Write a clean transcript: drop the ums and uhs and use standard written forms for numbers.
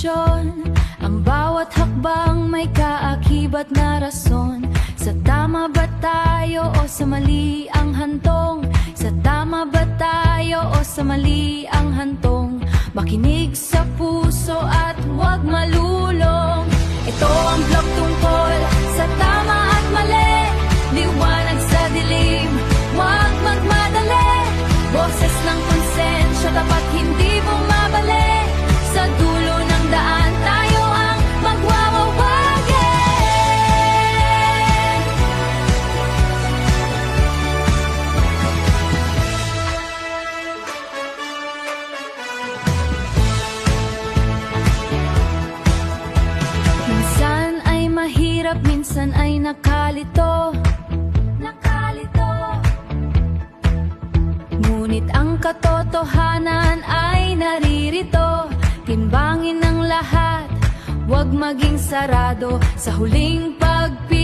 desisyon. Ang bawat hakbang may kaakibat na rason. Sa tama ba tayo o sa mali ang hantong? Sa tama ba tayo o sa mali ang hantong? Makinig sa puso at huwag malulong. Ito ang blog tungkol sa tama at mali. Liwanag sa dilim, huwag magmadali. Boses ng konsensya, dapat hindi bumabali. Sa dulo ng daan, tayo ang magwawawagin. Minsan ay mahirap, minsan ay nakalito. Ngunit ang katotohanan ay naririto. Timbangin ang lahat, huwag maging sarado. Sa huling pagpili